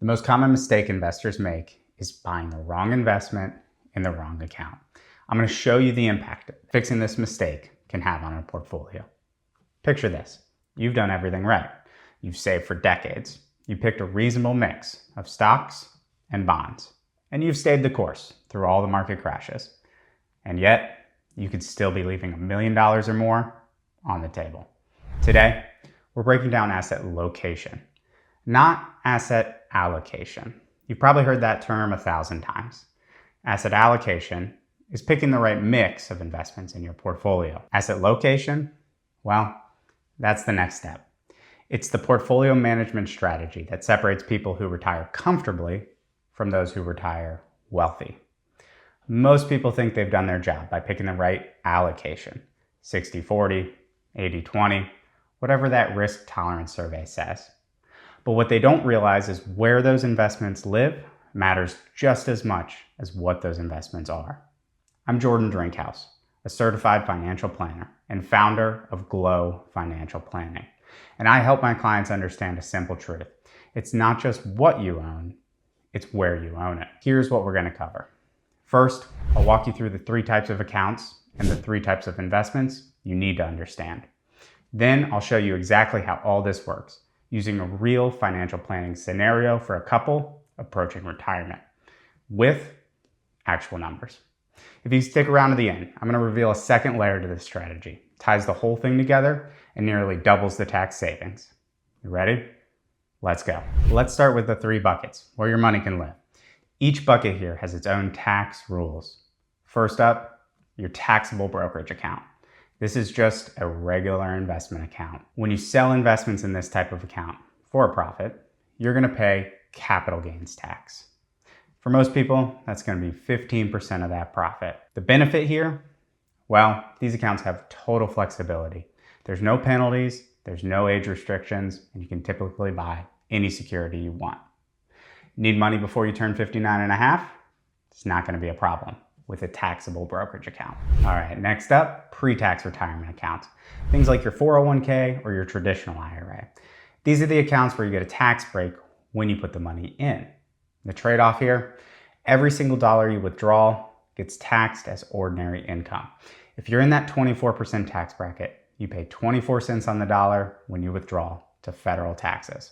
The most common mistake investors make is buying the wrong investment in the wrong account. I'm going to show you the impact fixing this mistake can have on a portfolio. Picture this. You've done everything right. You've saved for decades. You picked a reasonable mix of stocks and bonds, and you've stayed the course through all the market crashes. And yet, you could still be leaving $1 million or more on the table. Today, we're breaking down asset location, not asset allocation. You've probably heard that term 1,000 times. Asset allocation is picking the right mix of investments in your portfolio. Asset location, well, that's the next step. It's the portfolio management strategy that separates people who retire comfortably from those who retire wealthy. Most people think they've done their job by picking the right allocation, 60-40, 80-20, whatever that risk tolerance survey says. But what they don't realize is where those investments live matters just as much as what those investments are. I'm Jordan Drinkhouse, a certified financial planner and founder of Glow Financial Planning. And I help my clients understand a simple truth. It's not just what you own, it's where you own it. Here's what we're going to cover. First, I'll walk you through the 3 types of accounts and the 3 types of investments you need to understand. Then I'll show you exactly how all this works, using a real financial planning scenario for a couple approaching retirement with actual numbers. If you stick around to the end, I'm going to reveal a second layer to this strategy. It ties the whole thing together and nearly doubles the tax savings. You ready? Let's go. Let's start with the 3 buckets where your money can live. Each bucket here has its own tax rules. First up, your taxable brokerage account. This is just a regular investment account. When you sell investments in this type of account for a profit, you're going to pay capital gains tax. For most people, that's going to be 15% of that profit. The benefit here? Well, these accounts have total flexibility. There's no penalties, there's no age restrictions, and you can typically buy any security you want. Need money before you turn 59 and a half? It's not going to be a problem with a taxable brokerage account. All right, next up, pre-tax retirement accounts. Things like your 401k or your traditional IRA. These are the accounts where you get a tax break when you put the money in. The trade-off here, every single dollar you withdraw gets taxed as ordinary income. If you're in that 24% tax bracket, you pay 24 cents on the dollar when you withdraw to federal taxes.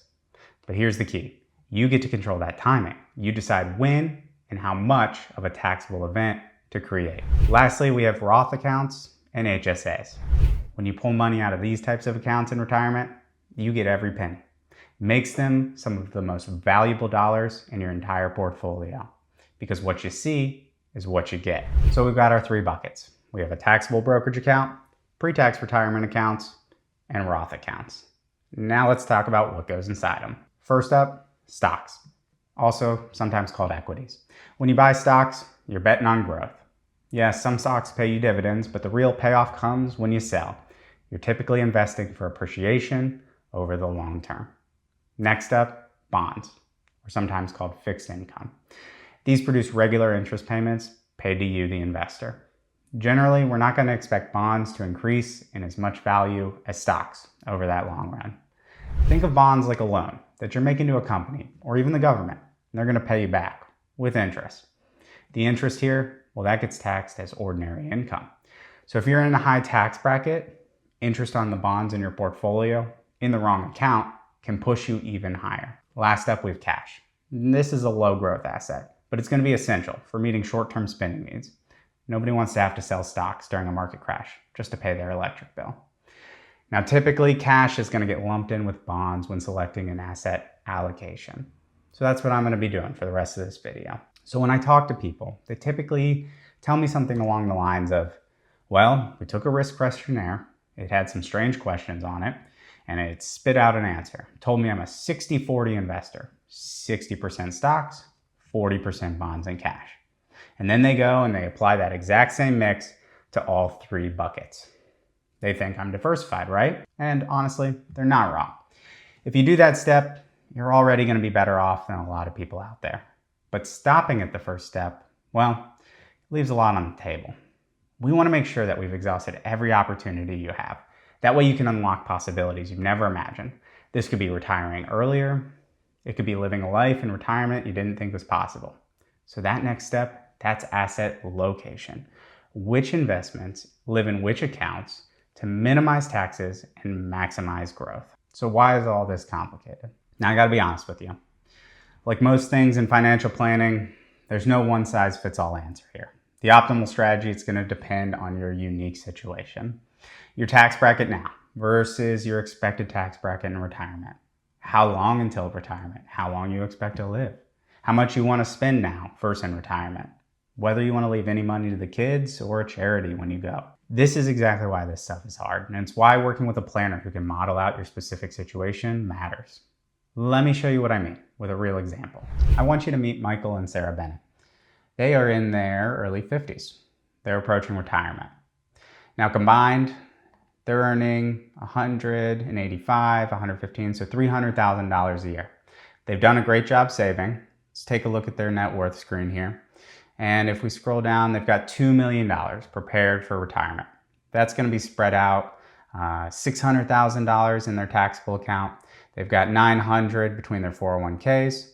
But here's the key. You get to control that timing. You decide when and how much of a taxable event to create. Lastly, we have Roth accounts and HSAs. When you pull money out of these types of accounts in retirement, you get every penny. Makes them some of the most valuable dollars in your entire portfolio, because what you see is what you get. So we've got our 3 buckets. We have a taxable brokerage account, pre-tax retirement accounts, and Roth accounts. Now let's talk about what goes inside them. First up, stocks, also sometimes called equities. When you buy stocks, you're betting on growth. Yes, some stocks pay you dividends, but the real payoff comes when you sell. You're typically investing for appreciation over the long term. Next up, bonds, or sometimes called fixed income. These produce regular interest payments paid to you, the investor. Generally, we're not going to expect bonds to increase in as much value as stocks over that long run. Think of bonds like a loan that you're making to a company or even the government, and they're going to pay you back with interest. The interest here, well, that gets taxed as ordinary income. So if you're in a high tax bracket, interest on the bonds in your portfolio in the wrong account can push you even higher. Last up, we have cash. This is a low growth asset, but it's going to be essential for meeting short-term spending needs. Nobody wants to have to sell stocks during a market crash just to pay their electric bill. Now, typically cash is going to get lumped in with bonds when selecting an asset allocation. So that's what I'm going to be doing for the rest of this video. So when I talk to people, they typically tell me something along the lines of, well, we took a risk questionnaire. It had some strange questions on it, and it spit out an answer. It told me I'm a 60-40 investor, 60% stocks, 40% bonds and cash. And then they go and they apply that exact same mix to all 3 buckets. They think I'm diversified, right? And honestly, they're not wrong. If you do that step, you're already going to be better off than a lot of people out there. But stopping at the first step, well, leaves a lot on the table. We want to make sure that we've exhausted every opportunity you have. That way you can unlock possibilities you've never imagined. This could be retiring earlier, It could be living a life in retirement you didn't think was possible. So that next step, that's asset location. Which investments live in which accounts to minimize taxes and maximize growth. So why is all this complicated? Now I gotta be honest with you. Like most things in financial planning, there's no one size fits all answer here. The optimal strategy is going to depend on your unique situation. Your tax bracket now versus your expected tax bracket in retirement. How long until retirement? How long you expect to live? How much you want to spend now versus in retirement? Whether you want to leave any money to the kids or a charity when you go. This is exactly why this stuff is hard, and it's why working with a planner who can model out your specific situation matters. Let me show you what I mean with a real example. I want you to meet Michael and Sarah Bennett. They are in their early 50s. They're approaching retirement. Now combined, they're earning $185, $115, so $300,000 a year. They've done a great job saving. Let's take a look at their net worth screen here. And if we scroll down, they've got $2 million prepared for retirement. That's going to be spread out $600,000 in their taxable account. They've got $900 between their 401ks.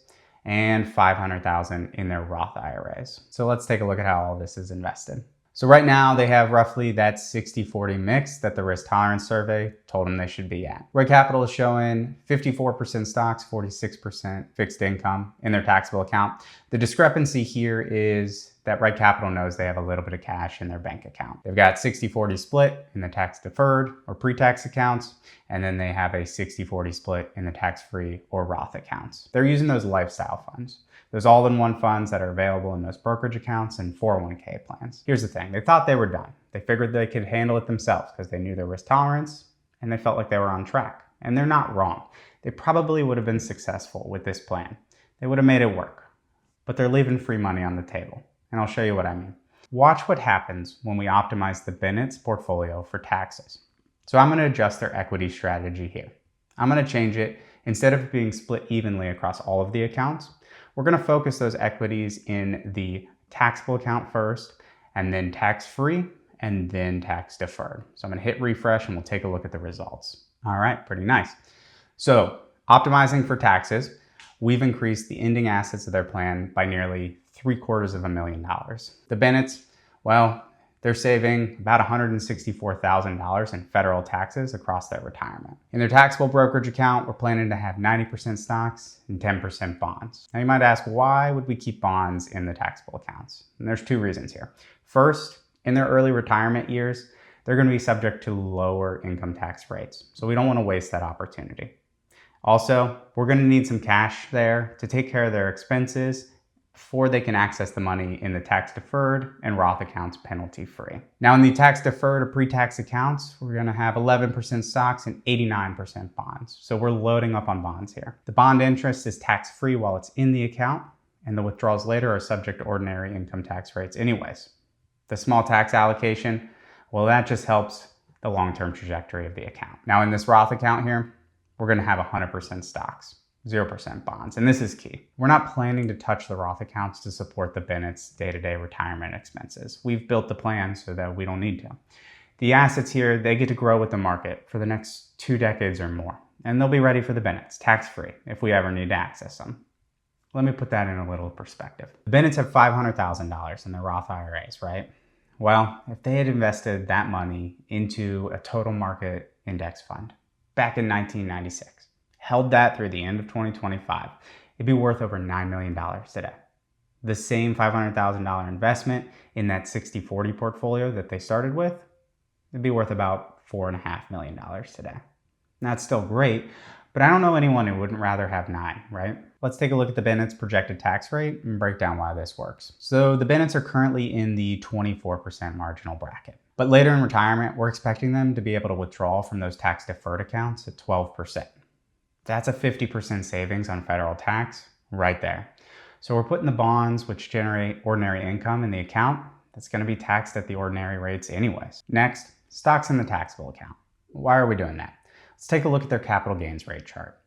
And $500,000 in their Roth IRAs. So let's take a look at how all this is invested. So right now they have roughly that 60-40 mix that the risk tolerance survey told them they should be at. Roy Capital is showing 54% stocks, 46% fixed income in their taxable account. The discrepancy here is that Roy Capital knows they have a little bit of cash in their bank account. They've got 60-40 split in the tax deferred or pre-tax accounts, and then they have a 60-40 split in the tax-free or Roth accounts. They're using those lifestyle funds, those all-in-one funds that are available in those brokerage accounts and 401k plans. Here's the thing, they thought they were done. They figured they could handle it themselves because they knew their risk tolerance and they felt like they were on track. And they're not wrong. They probably would have been successful with this plan. They would have made it work, but they're leaving free money on the table. And I'll show you what I mean. Watch what happens when we optimize the Bennett's portfolio for taxes. So I'm going to adjust their equity strategy here. I'm going to change it. Instead of being split evenly across all of the accounts, we're going to focus those equities in the taxable account first, and then tax-free, and then tax-deferred. So I'm going to hit refresh and we'll take a look at the results. All right, pretty nice. So optimizing for taxes, we've increased the ending assets of their plan by nearly $750,000. The Bennetts, well, they're saving about $164,000 in federal taxes across their retirement. In their taxable brokerage account, we're planning to have 90% stocks and 10% bonds. Now you might ask, why would we keep bonds in the taxable accounts? And there's two reasons here. First, in their early retirement years, they're going to be subject to lower income tax rates. So we don't want to waste that opportunity. Also, we're going to need some cash there to take care of their expenses before they can access the money in the tax-deferred and Roth accounts penalty-free. Now in the tax-deferred or pre-tax accounts, we're going to have 11% stocks and 89% bonds. So we're loading up on bonds here. The bond interest is tax-free while it's in the account, and the withdrawals later are subject to ordinary income tax rates anyways. The small tax allocation, well, that just helps the long-term trajectory of the account. Now in this Roth account here, we're going to have 100% stocks. 0% bonds. And this is key. We're not planning to touch the Roth accounts to support the Bennett's day-to-day retirement expenses. We've built the plan so that we don't need to. The assets here, they get to grow with the market for the next 2 decades or more. And they'll be ready for the Bennetts, tax-free, if we ever need to access them. Let me put that in a little perspective. The Bennetts have $500,000 in their Roth IRAs, right? Well, if they had invested that money into a total market index fund back in 1996, held that through the end of 2025, it'd be worth over $9 million today. The same $500,000 investment in that 60-40 portfolio that they started with, it'd be worth about $4.5 million today. That's still great, but I don't know anyone who wouldn't rather have 9, right? Let's take a look at the Bennett's projected tax rate and break down why this works. So the Bennetts are currently in the 24% marginal bracket. But later in retirement, we're expecting them to be able to withdraw from those tax-deferred accounts at 12%. That's a 50% savings on federal tax right there. So we're putting the bonds, which generate ordinary income, in the account that's going to be taxed at the ordinary rates anyways. Next, stocks in the taxable account. Why are we doing that? Let's take a look at their capital gains rate chart.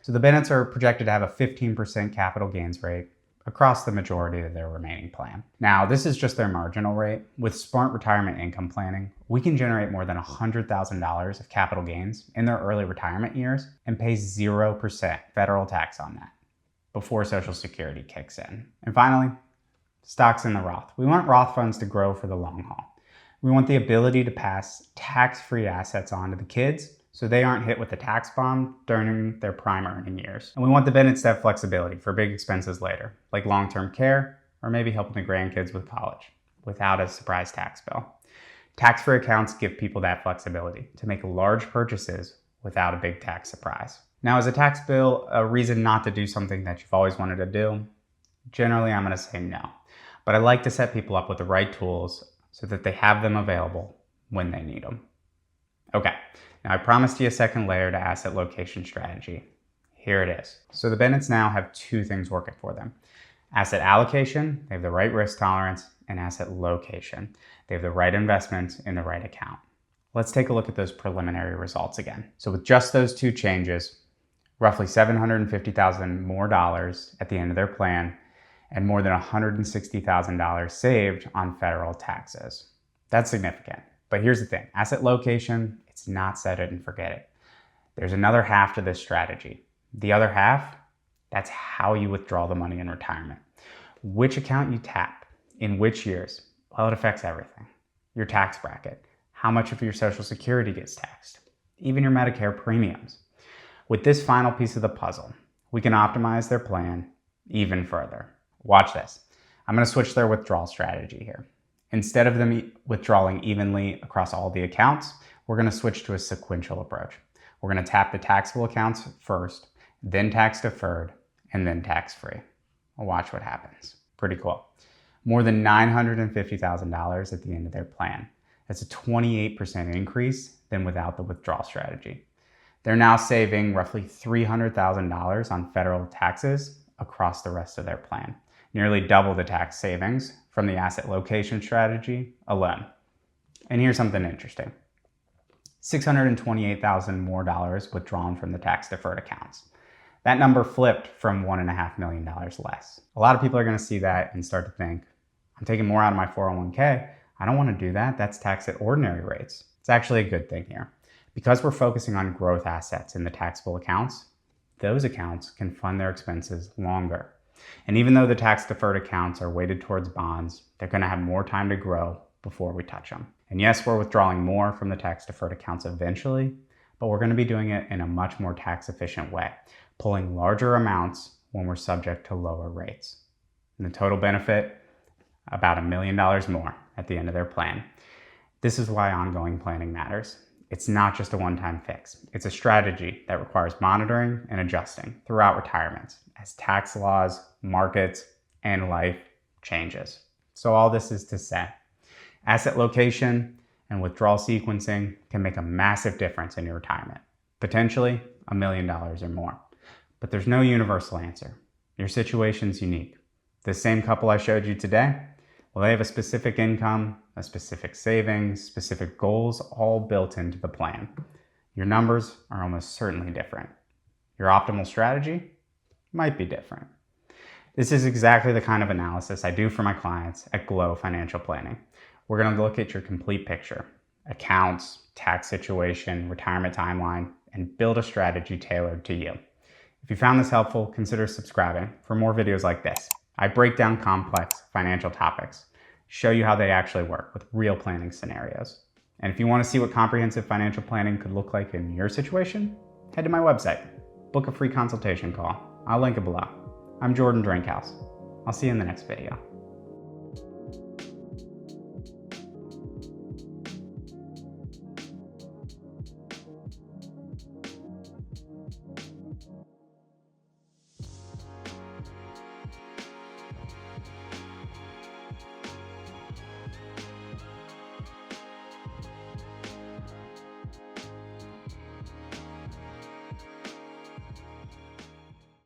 So the Bennetts are projected to have a 15% capital gains rate across the majority of their remaining plan. Now, this is just their marginal rate. With smart retirement income planning, we can generate more than $100,000 of capital gains in their early retirement years and pay 0% federal tax on that. before Social Security kicks in. And finally, stocks in the Roth. We want Roth funds to grow for the long haul. We want the ability to pass tax-free assets on to the kids so they aren't hit with a tax bomb during their prime earning years. And we want the Bennetts to have flexibility for big expenses later, like long-term care or maybe helping the grandkids with college without a surprise tax bill. Tax-free accounts give people that flexibility to make large purchases without a big tax surprise. Now, is a tax bill a reason not to do something that you've always wanted to do? Generally, I'm going to say no. But I like to set people up with the right tools so that they have them available when they need them. Okay, now I promised you a second layer to asset location strategy. Here it is. So the Bennetts now have two things working for them. Asset allocation, they have the right risk tolerance, and asset location. They have the right investments in the right account. Let's take a look at those preliminary results again. So with just those two changes, roughly $750,000 more dollars at the end of their plan, and more than $160,000 saved on federal taxes. That's significant. But here's the thing, asset location, it's not set it and forget it. There's another half to this strategy. The other half, that's how you withdraw the money in retirement. Which account you tap, in which years, well, it affects everything. Your tax bracket, how much of your Social Security gets taxed, even your Medicare premiums. With this final piece of the puzzle, we can optimize their plan even further. Watch this. I'm going to switch their withdrawal strategy here. Instead of them withdrawing evenly across all the accounts, we're going to switch to a sequential approach. We're going to tap the taxable accounts first, then tax deferred, and then tax free. Watch what happens. Pretty cool. More than $950,000 at the end of their plan. That's a 28% increase than without the withdrawal strategy. They're now saving roughly $300,000 on federal taxes across the rest of their plan. Nearly double the tax savings from the asset location strategy alone. And here's something interesting. $628,000 more dollars withdrawn from the tax deferred accounts. That number flipped from $1.5 million less. A lot of people are going to see that and start to think, I'm taking more out of my 401k. I don't want to do that. That's taxed at ordinary rates. It's actually a good thing here. Because we're focusing on growth assets in the taxable accounts, those accounts can fund their expenses longer. And even though the tax deferred accounts are weighted towards bonds, they're going to have more time to grow before we touch them. And yes, we're withdrawing more from the tax deferred accounts eventually, but we're going to be doing it in a much more tax efficient way, pulling larger amounts when we're subject to lower rates. And the total benefit, about $1 million more at the end of their plan. This is why ongoing planning matters. It's not just a one-time fix. It's a strategy that requires monitoring and adjusting throughout retirement as tax laws, markets, and life changes. So all this is to say, asset location and withdrawal sequencing can make a massive difference in your retirement, potentially $1 million or more. But there's no universal answer. Your situation's unique. The same couple I showed you today, well, they have a specific income, a specific savings, specific goals, all built into the plan. Your numbers are almost certainly different. Your optimal strategy might be different. This is exactly the kind of analysis I do for my clients at Glow Financial Planning. We're going to look at your complete picture, accounts, tax situation, retirement timeline, and build a strategy tailored to you. If you found this helpful, consider subscribing for more videos like this. I break down complex financial topics, show you how they actually work with real planning scenarios. And if you want to see what comprehensive financial planning could look like in your situation, head to my website, book a free consultation call. I'll link it below. I'm Jordan Drinkhouse. I'll see you in the next video.